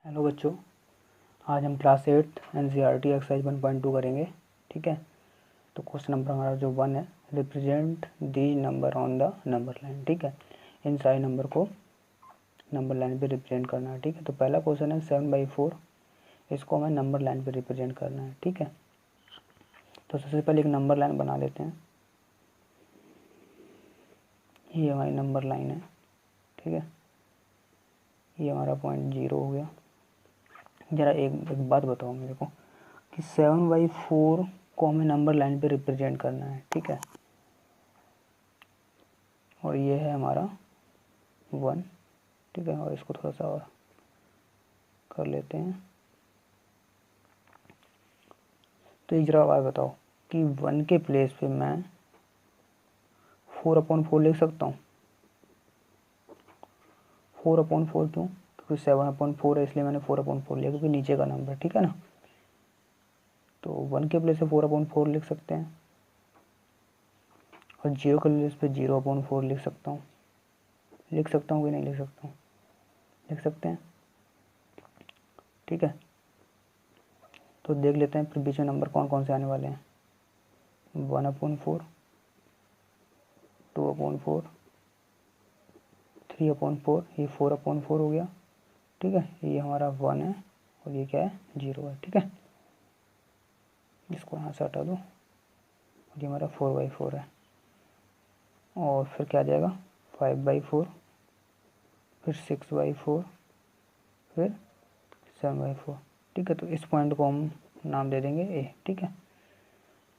Hello बच्चों, आज हम क्लास 8 NCERT एक्सरसाइज 1.2 करेंगे। ठीक है, तो क्वेश्चन नंबर हमारा जो 1 है, represent the number on the number line. ठीक है, इन सारे नंबर को नंबर लाइन पे रिप्रेजेंट करना है। ठीक है, तो पहला क्वेश्चन है 7/4, इसको हमें नंबर लाइन पे रिप्रेजेंट करना है। ठीक है, तो सबसे पहले एक नंबर लाइन बना लेते हैं। ये हमारी नंबर लाइन है। ठीक है, ये हमारा पॉइंट 0 हो गया। ज़रा एक बात बताओ मेरे को कि 7/4 को हमें नंबर लाइन पे रिप्रेजेंट करना है। ठीक है, और ये है हमारा 1। ठीक है, और इसको थोड़ा सा और कर लेते हैं। तो एक जरा बात बताओ कि 1 के प्लेस पे मैं 4/4 लिख सकता हूँ। 4/4 क्यों? क्योंकि 7/4 है, इसलिए मैंने 4/4 लिया, क्योंकि नीचे का नंबर। ठीक है ना, तो 1 के प्लेस पे 4/4 लिख सकते हैं, और 0 के प्लेस पे 0/4 लिख सकता हूँ। लिख सकता हूँ कि नहीं लिख सकता हूँ? लिख सकते हैं। ठीक है, तो देख लेते हैं फिर बीच में नंबर कौन कौन से आने वाले हैं। 1/4, 2/4, 3/4, ये 4/4 हो गया। ठीक है, ये हमारा 1 है, और ये क्या है? 0 है। ठीक है, इसको यहाँ से हटा दो, और ये हमारा 4/4 है। और फिर क्या आ जाएगा? 5/4, फिर 6/4, फिर 7/4। ठीक है, तो इस पॉइंट को हम नाम दे देंगे ए। ठीक है,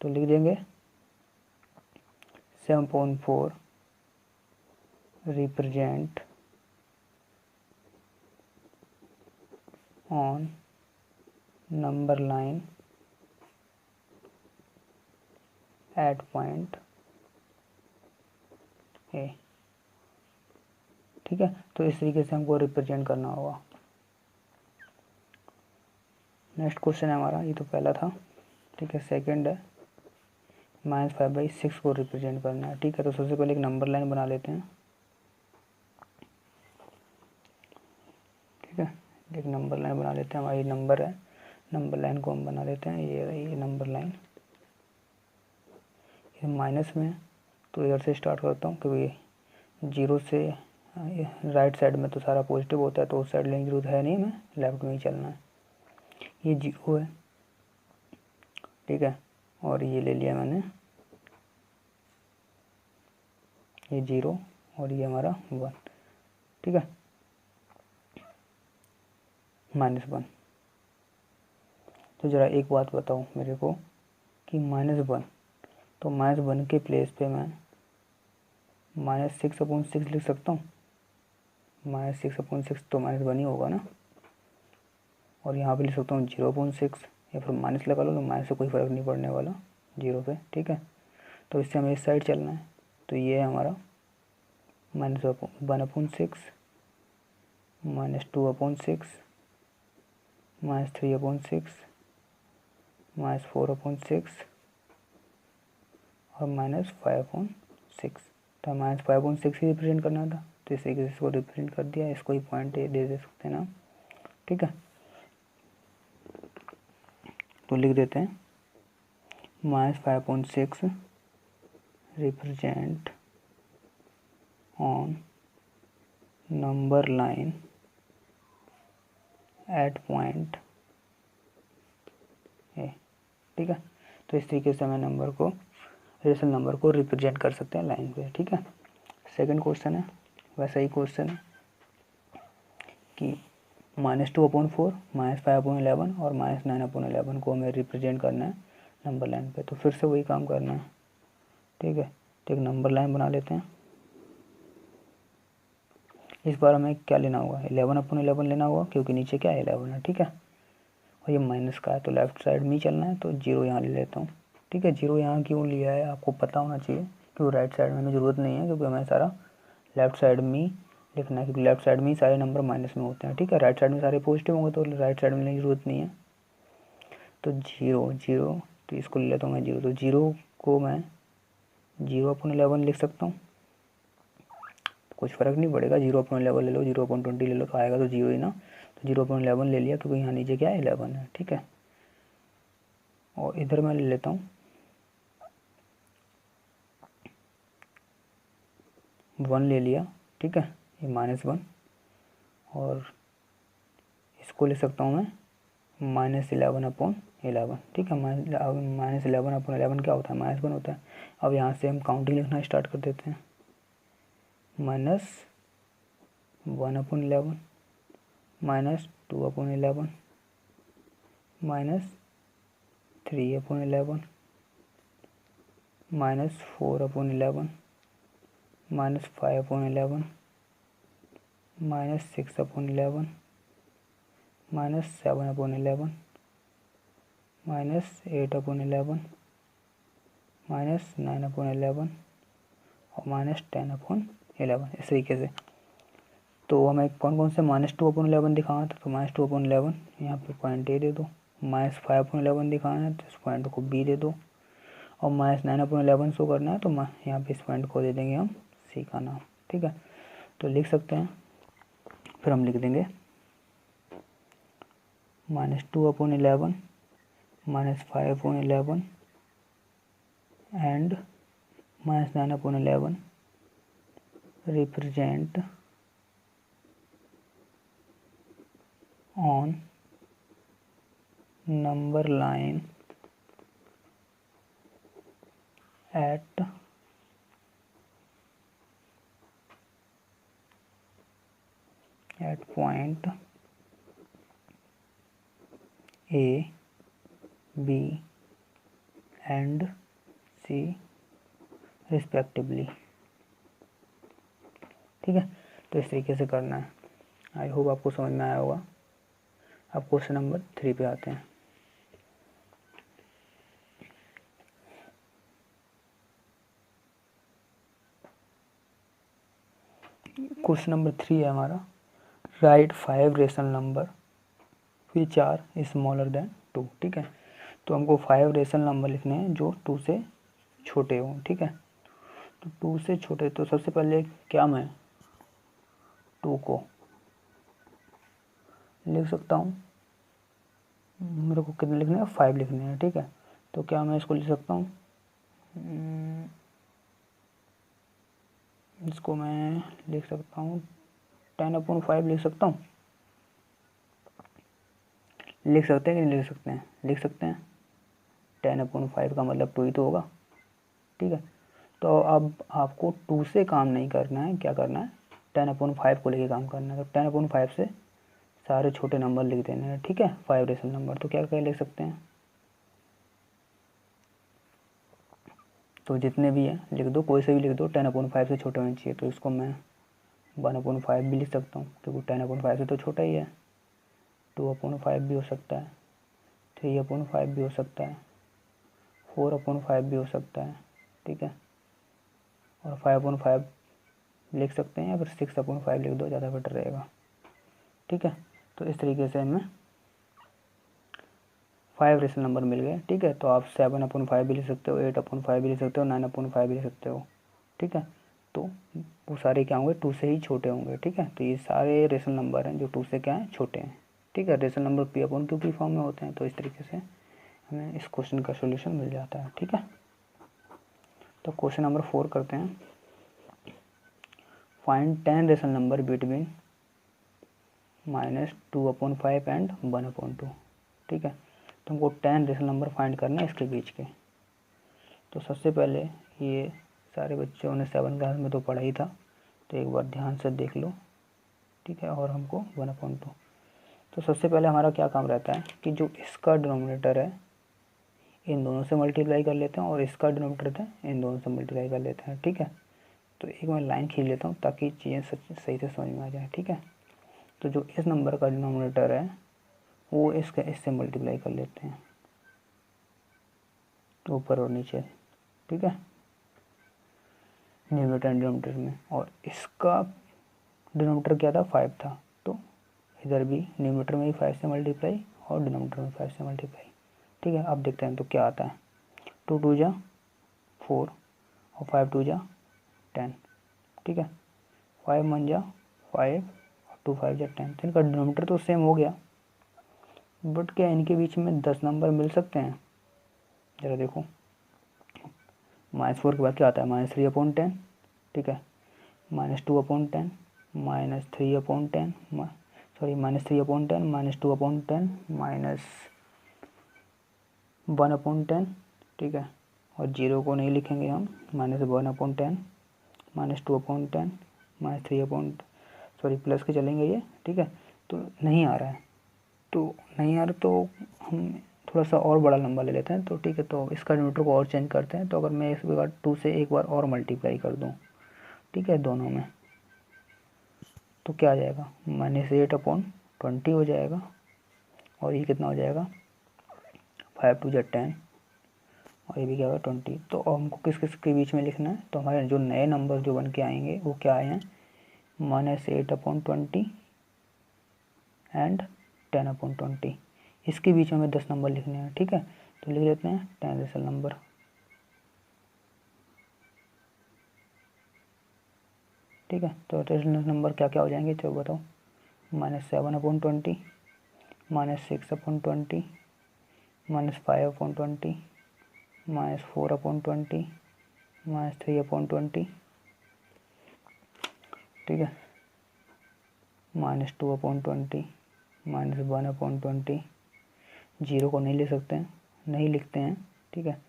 तो लिख देंगे 7/4 represent on number line at point A. ठीक है, तो इस तरीके से हमको रिप्रेजेंट करना होगा। नेक्स्ट क्वेश्चन है हमारा, ये तो पहला था। ठीक है, सेकंड है -5/6 को रिप्रेजेंट करना है। ठीक है, तो सबसे पहले एक नंबर लाइन बना लेते हैं। ठीक है, एक नंबर लाइन बना लेते हैं। हमारी नंबर है, नंबर लाइन को हम बना लेते हैं। ये रही ये नंबर लाइन, ये माइनस में है, तो इधर से स्टार्ट करता हूँ, क्योंकि 0 से राइट साइड में तो सारा पॉजिटिव होता है, तो उस साइड लेने की जरूरत है नहीं, हमें लेफ्ट में ही चलना है। ये 0 है। ठीक है, और ये ले लिया मैंने, ये 0, और ये हमारा 1। ठीक है, -1। तो ज़रा एक बात बताओ मेरे को कि -1, तो -1 के प्लेस पे मैं -6/6 लिख सकता हूँ। -6/6 तो -1 ही होगा ना, और यहाँ पे लिख सकता हूँ 0/6, या फिर माइनस लगा लो, तो माइनस से कोई फ़र्क नहीं पड़ने वाला 0 पे। ठीक है, तो इससे हमें इस साइड चलना है, तो ये है हमारा -1/6, -2/6, -3/6, -4/6, और -5/6। तो -5/6 ही रिप्रेजेंट करना था, तो इस तरीके से इसको रिप्रेजेंट कर दिया। इसको ही पॉइंट ए दे सकते हैं ना। ठीक है, तो लिख देते हैं -5/6 represent on number line at point A. ठीक है, तो इस तरीके से हमें नंबर को, रेशनल नंबर को रिप्रेजेंट कर सकते हैं लाइन पे। ठीक है, सेकंड क्वेश्चन है, वैसा ही क्वेश्चन है कि -2/4, -5/11 और -9/11 को हमें रिप्रेजेंट करना है नंबर लाइन पे। तो फिर से वही काम करना है। ठीक है, तो एक नंबर लाइन बना लेते हैं। इस बार हमें क्या लेना होगा? 11/11 लेना होगा, क्योंकि नीचे क्या है? 11 है। ठीक है, और ये माइनस का है, तो लेफ्ट साइड में ही चलना है, तो 0 यहाँ ले लेता हूँ। ठीक है, 0 यहाँ क्यों लिया है आपको पता होना चाहिए, क्योंकि राइट साइड में हमें ज़रूरत नहीं है, क्योंकि हमें सारा लेफ्ट साइड में ही लिखना है, क्योंकि लेफ्ट साइड में ही सारे नंबर माइनस में होते हैं। ठीक है, राइट साइड में सारे पॉजिटिव होंगे, तो राइट साइड में लेने की जरूरत नहीं है। तो 0, तो इसको ले लेता हूँ मैं 0, तो 0 को मैं 0/11 लिख सकता हूँ। कुछ फ़र्क नहीं पड़ेगा, 0/11 ले लो, 0/20 ले लो, तो आएगा तो 0 ही ना। 0.11 ले लिया क्योंकि यहाँ नीचे क्या है 11 है, ठीक है। और इधर मैं ले लेता हूँ 1 ले लिया, ठीक है, ये -1, और इसको ले सकता हूँ मैं -11/11, ठीक है। -11/11 क्या होता है, -1 होता है। अब यहाँ से हम काउंटिंग लिखना स्टार्ट कर देते हैं। -1/11, -2/11, -3/11, -4/11, -5/11, -6/11, -7/11, -8/11, -9/11 और -10/11, इस तरीके से। तो हमें कौन कौन से -2/11 दिखाना था, तो -2/11 यहाँ पे पॉइंट ए दे दो। -5/11 दिखाना है तो इस पॉइंट को बी दे दो, और -9/11 शो करना है तो यहाँ पे इस पॉइंट को दे देंगे हम सी का नाम, ठीक है। तो लिख सकते हैं, फिर हम लिख देंगे -2/11, -5/11 and -9/11 represent on number line at point A, B and C respectively, ठीक है। तो इस तरीके से करना है। आई होप आपको समझ में आया होगा। अब क्वेश्चन नंबर 3 पे आते हैं। क्वेश्चन नंबर 3 है हमारा, right 5 rational number which are smaller than 2, ठीक है। तो हमको 5 रेशनल नंबर लिखने हैं जो 2 से छोटे हों, ठीक है। तो 2 से छोटे, तो सबसे पहले क्या मैं 2 को लिख सकता हूँ, मेरे को कितने लिखने हैं, 5 लिखने हैं, ठीक है। तो क्या मैं इसको लिख सकता हूँ, इसको मैं लिख सकता हूँ 10/5 लिख सकता हूँ। लिख सकते हैं कि नहीं लिख सकते हैं, लिख सकते हैं। 10/5 का मतलब 2 ही तो होगा, ठीक है। तो अब आपको 2 से काम नहीं करना है, क्या करना है, 10/5 को लेके काम करना है। तो 10/5 से सारे छोटे नंबर लिख देने हैं, ठीक है, 5 रेशनल नंबर। तो क्या क्या लिख सकते हैं, तो जितने भी हैं लिख दो, कोई से भी लिख दो, 10/5 से छोटे होने चाहिए। तो इसको मैं 1/5 भी लिख सकता हूँ क्योंकि 10/5 से तो छोटा ही है। 2/5 भी हो सकता है, 3/5 भी हो सकता है, 4/5 भी हो सकता है, ठीक है। और 5/5 लिख सकते हैं, या फिर 6/5 लिख दो, ज़्यादा बेटर रहेगा, ठीक है। तो इस तरीके से हमें 5 रेशनल नंबर मिल गए, ठीक है। तो आप 7/5 भी लिख सकते हो, 8/5 भी लिख सकते हो, 9/5 भी लिख सकते हो, ठीक है। तो वो सारे क्या होंगे, 2 से ही छोटे होंगे, ठीक है। तो ये सारे रेशनल नंबर हैं जो 2 से क्या हैं, छोटे हैं, ठीक है। रेशनल नंबर P/Q की फॉर्म में होते हैं। तो इस तरीके से हमें इस क्वेश्चन का सोल्यूशन मिल जाता है, ठीक है। तो क्वेश्चन नंबर 4 करते हैं, find 10 rational number between -2/5 and 1/2, ठीक है। तो हमको 10 रेशनल नंबर फाइंड करना है इसके बीच के। तो सबसे पहले ये सारे बच्चों ने 7 क्लास में तो पढ़ा ही था, तो एक बार ध्यान से देख लो, ठीक है। और हमको 1/2, तो सबसे पहले हमारा क्या काम रहता है कि जो इसका डिनोमिनेटर है इन दोनों से मल्टीप्लाई कर लेते हैं, और इसका डिनोमिनेटर है इन दोनों से मल्टीप्लाई कर लेते हैं, ठीक है। तो एक मैं लाइन खींच लेता हूँ ताकि चीज़ें सही से समझ में आ जाए, ठीक है। तो जो इस नंबर का डिनोमिनेटर है वो इससे मल्टीप्लाई कर लेते हैं, तो ऊपर और नीचे, ठीक है, न्यूमरेटर एंड डिनोमिनेटर में। और इसका डिनोमिनेटर क्या था, 5 था, तो इधर भी न्यूमरेटर में भी 5 से मल्टीप्लाई और डिनोमिनेटर में 5 से मल्टीप्लाई, ठीक है। अब देखते हैं तो क्या आता है, 2 2 जा 4 और 5 2 जा 10, ठीक है। 5 1 जा 5 और 2 5 या 10, तो इनका डिनोमीटर तो सेम हो गया, बट क्या इनके बीच में 10 नंबर मिल सकते हैं? ज़रा देखो, -4 के बाद क्या आता है? -3/10, ठीक है, -2/10, -3/10, सॉरी -3/10, -2/10, -1/10, ठीक है, और 0 को नहीं लिखेंगे हम, -1/10, -2/10, -3/, सॉरी प्लस के चलेंगे ये, ठीक है। तो नहीं आ रहा है, तो नहीं आ रहा तो हम थोड़ा सा और बड़ा नंबर ले लेते हैं, तो ठीक है, तो इसका डिनोमीटर को और चेंज करते हैं। तो अगर मैं इस बार 2 से एक बार और मल्टीप्लाई कर दूँ, ठीक है, दोनों में, तो क्या आ जाएगा? -8/20 हो जाएगा, और ये कितना हो जाएगा? 5 2 10, और ये भी क्या होगा? 20। तो अब हमको किस किस के बीच में लिखना है? तो हमारे जो नए नंबर जो बन के आएंगे वो क्या आए हैं? -8/20 एंड 10/20, इसके बीच में हमें 10 नंबर लिखने हैं, ठीक है। तो लिख देते हैं 10 रेशनल नंबर, ठीक है। तो रेशनल नंबर क्या क्या हो जाएंगे? चलो बताओ। -7/20, -6/20, -5/20, -4/20, -3/20, ठीक है, -2/20, -1/20, 0 को नहीं ले सकते हैं, नहीं लिखते हैं, ठीक है,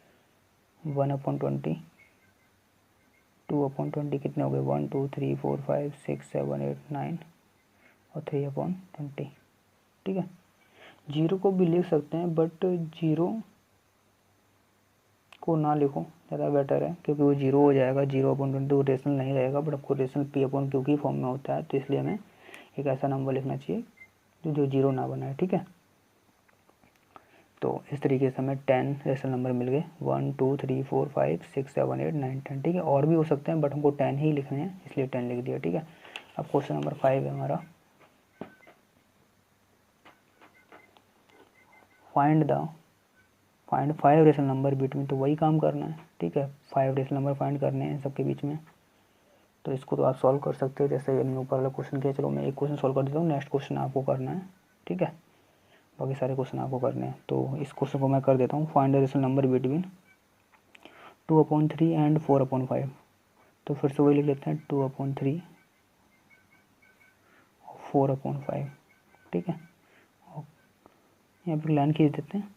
1/20, 2/20 कितने हो गए? 1 2 3 4 5 6 7 8 9, और 3/20, ठीक है। 0 को भी लिख सकते हैं, बट 0 को ना लिखो, ज़्यादा बेटर है, क्योंकि वो 0 हो जाएगा, 0/20 वो रेशनल नहीं रहेगा, बट आपको रेशनल P/Q की फॉर्म में होता है। तो इसलिए हमें एक ऐसा नंबर लिखना चाहिए जो 0 ना बनाए, ठीक है। तो इस तरीके से हमें 10 रेशनल नंबर मिल गए, 1 2 3 4 5 6 7 8 9 10, ठीक है। और भी हो सकते हैं, बट हमको 10 ही लिखने हैं, इसलिए 10 लिख दिया, ठीक है। अब क्वेश्चन नंबर 5 है हमारा, फाइंड 5 रेशनल नंबर बिटवीन, तो वही काम करना है, ठीक है। 5 रेशनल नंबर फाइंड करने हैं सबके बीच में। तो इसको तो आप सॉल्व कर सकते हो, जैसे हमने ऊपर वाला क्वेश्चन किया। चलो मैं एक क्वेश्चन सॉल्व कर देता हूँ, नेक्स्ट क्वेश्चन आपको करना है, ठीक है। बाकी सारे क्वेश्चन आपको करने हैं। तो इस क्वेश्चन को मैं कर देता हूँ, find the rational number between 2/3 and 4/5। तो फिर से वही लिख लेते हैं, 2/3 और 4/5, ठीक है। और यहाँ पर लाइन खींच देते हैं।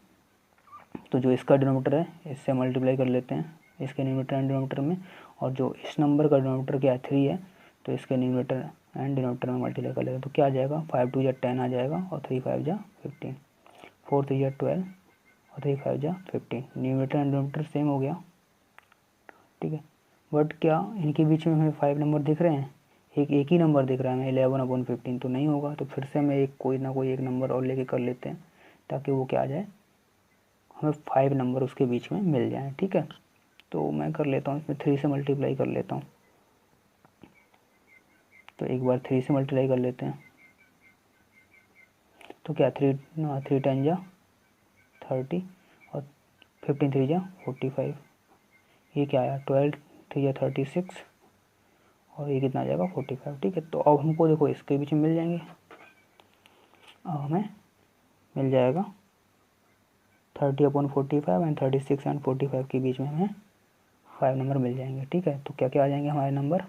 तो जो इसका डिनोमीटर है इससे मल्टीप्लाई कर लेते हैं, इसके न्यूमरेटर एंड डिनोमीटर में, और जो इस नंबर का डिनोमीटर क्या है? 3 है, तो इसके न्यूमरेटर एंड डिनोमीटर में मल्टीप्लाई कर लेते हैं। तो क्या आ जाएगा? 5 2 10 आ जाएगा, और 3 5 15, 4 3 12, और 3 5 15। न्यूमरेटर एंड डिनोमीटर सेम हो गया, ठीक है। बट क्या इनके बीच में हमें 5 नंबर दिख रहे हैं? एक ही नंबर दिख रहा है हमें, 11/15, तो नहीं होगा। तो फिर से हमें एक कोई ना कोई एक नंबर और लेके कर लेते हैं, ताकि वो क्या आ जाए, हमें 5 नंबर उसके बीच में मिल जाए, ठीक है। तो मैं कर लेता हूँ, इसमें 3 से मल्टीप्लाई कर लेता हूँ। तो एक बार 3 से मल्टीप्लाई कर लेते हैं, तो क्या 3 10 30, और 15 3 45, ये क्या आया? 12 3 36, और ये कितना आ जाएगा? 45, ठीक है। तो अब हमको देखो इसके बीच में मिल जाएंगे, अब हमें मिल जाएगा 30/45 एंड 36 एंड 45 के बीच में हमें 5 नंबर मिल जाएंगे, ठीक है। तो क्या क्या आ जाएंगे हमारे नंबर?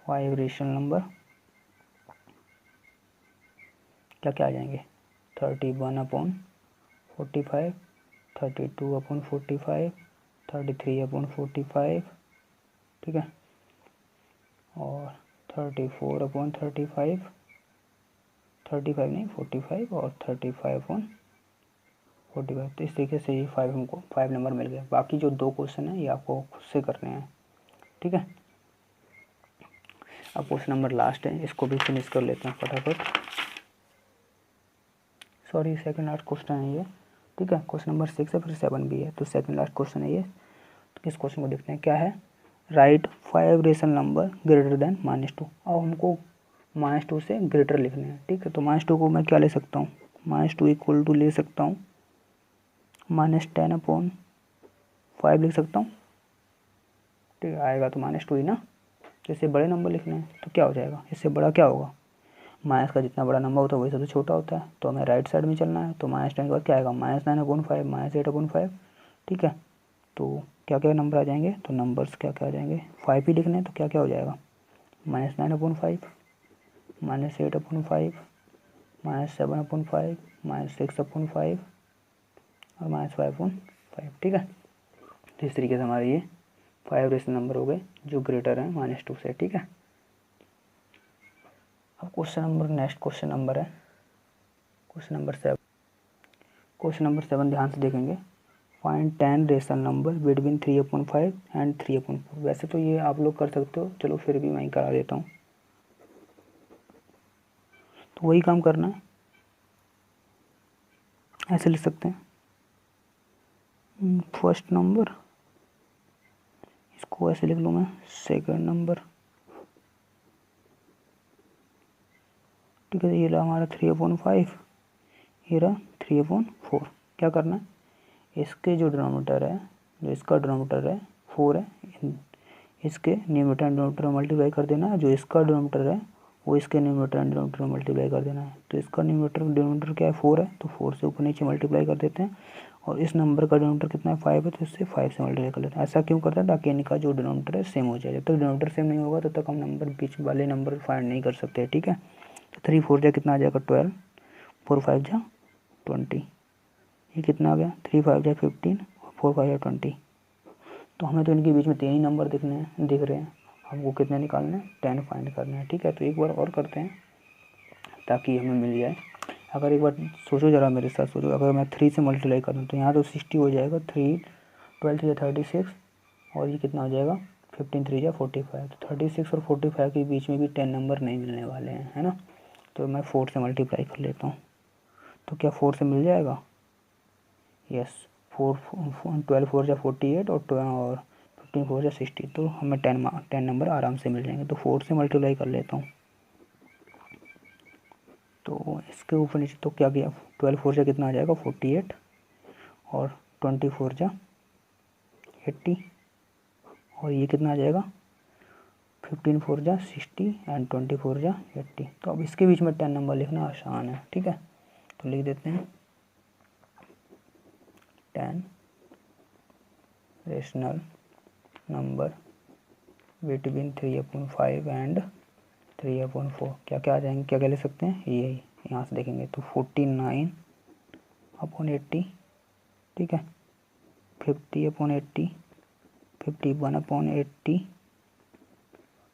5 रेशनल नंबर क्या क्या आ जाएंगे? 31/45, 32/45, 33/45, ठीक है, और 34/35, 35 नहीं 45, और 35/45। तो इस तरीके से ये 5 हमको 5 नंबर मिल गए। बाकी जो 2 क्वेश्चन है ये आपको खुद से करने हैं, ठीक है। अब क्वेश्चन नंबर लास्ट है, इसको भी फिनिश कर लेते हैं फटाफट। सॉरी सेकंड लास्ट क्वेश्चन है ये, ठीक है। क्वेश्चन नंबर 6 है, फिर 7 भी है, तो सेकंड लास्ट क्वेश्चन है ये। तो इस क्वेश्चन को देखते हैं, क्या है? Right 5 rational number greater than -2। अब हमको -2 से ग्रेटर लिखने हैं, ठीक है। तो -2 को मैं क्या ले सकता हूँ? -2 इक्वल टू ले सकता हूँ -10/5 लिख सकता हूँ, ठीक है। आएगा तो -2 ही ना, तो इससे बड़े नंबर लिखने हैं तो क्या हो जाएगा, इससे बड़ा क्या होगा, माइनस का जितना बड़ा नंबर होता है वही सबसे छोटा होता है। तो हमें राइट साइड में चलना है, तो -10 के बाद क्या आएगा, -9/5 -8/5, ठीक है। तो क्या क्या नंबर आ जाएंगे, तो नंबर्स क्या क्या आ जाएंगे, 5 ही लिखने हैं तो क्या क्या हो जाएगा, -9/5 -8/5 -7/5 -6/5 और -5/5, ठीक है। तो इस तरीके से हमारे ये 5 रेशनल नंबर हो गए जो ग्रेटर हैं -2 से, ठीक है। अब नेक्स्ट क्वेश्चन नंबर है क्वेश्चन नंबर 7। क्वेश्चन नंबर 7 ध्यान से देखेंगे। Find 10 rational number between 3/5 and 3/4। वैसे तो ये आप लोग कर सकते हो, चलो फिर भी मैं ही करा देता हूँ। तो वही काम करना है, ऐसे लिख सकते हैं, फर्स्ट नंबर, इसको ऐसे लिख लूँ मैं, सेकंड नंबर, ठीक है। ये रहा हमारा 3/5, ये रहा 3/4। क्या करना है, इसके जो डिनोमिनेटर है, जो इसका डिनोमिनेटर है 4 है, इसके न्यूमरेटर एंड डिनोमिनेटर मल्टीप्लाई कर देना है। जो इसका डिनोमिनेटर है वो इसके न्यूमरेटर एंड डिनोमिनेटर मल्टीप्लाई कर देना है। तो इसका न्यूमरेटर डिनोमिनेटर क्या है, 4 है, तो 4 से ऊपर नीचे मल्टीप्लाई कर देते हैं। और इस नंबर का डिनोमिनेटर कितना है, 5 है, तो इससे 5 से मल्टीप्लाई कर लेते हैं। ऐसा क्यों करते हैं, ताकि इनका जो डिनोमिनेटर है सेम हो जाए। जब तक डिनोमिनेटर सेम नहीं होगा तब तक हम नंबर बीच वाले नंबर फाइंड नहीं कर सकते, ठीक है। तो 3 4 जा कितना आ जाएगा, 12, 4 5 जा 20, ये कितना आ गया, 3 5 जा 15 और 4 5 जा 20। तो हमें तो इनके बीच में 3 ही नंबर दिख रहे हैं, हमको कितने निकालने हैं, 10 फाइंड करना है, ठीक है। तो एक बार और करते हैं ताकि हमें मिल जाए। अगर एक बार सोचो, ज़रा मेरे साथ सोचो, अगर मैं 3 से मल्टीप्लाई करूँ तो यहाँ तो 60 हो जाएगा, 3 12 3 36, और ये कितना हो जाएगा, 15 3 जा 45। तो 36 और 45 के बीच में भी 10 नंबर नहीं मिलने वाले हैं, है ना। तो मैं 4 से मल्टीप्लाई कर लेता हूँ, तो क्या 4 से मिल जाएगा, यस, 12 4 जा 48 और 15 4 जा 60। तो हमें 10 नंबर आराम से मिल जाएंगे। तो 4 से मल्टीप्लाई कर लेता हूँ, तो इसके ऊपर नीचे तो क्या गया, 12 4 जा कितना आ जाएगा, 48 और 24 जा 80 और ये कितना आ जाएगा, 15 4 जा 60 एंड 24 जा 80। तो अब इसके बीच में 10 नंबर लिखना आसान है, ठीक है। तो लिख देते हैं 10 रेशनल नंबर बिटवीन 3/5 एंड 3/4। क्या क्या आ जाएंगे, क्या क्या ले सकते हैं, ये यहाँ से देखेंगे तो 49/80, ठीक है, 50/80, 51/80,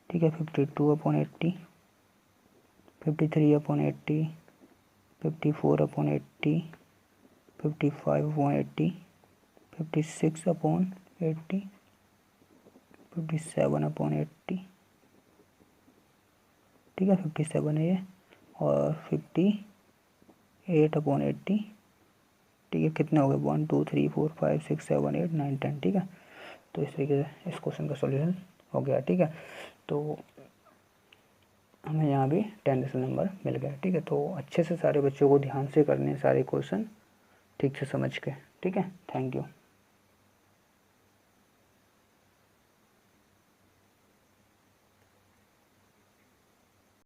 ठीक है, 52/80, 53/80, 54/80, 55/80, 56/80, 57/80, ठीक है, 57 है ये, और 58/80, ठीक है। कितने हो गए, 1 2 3 4 5 6 7 8 9 10, ठीक है। तो इस तरीके से इस क्वेश्चन का सॉल्यूशन हो गया, ठीक है। तो हमें यहाँ भी 10 रेशनल नंबर मिल गया, ठीक है। तो अच्छे से सारे बच्चों को ध्यान से करने सारे क्वेश्चन, ठीक से समझ के, ठीक है। Thank you.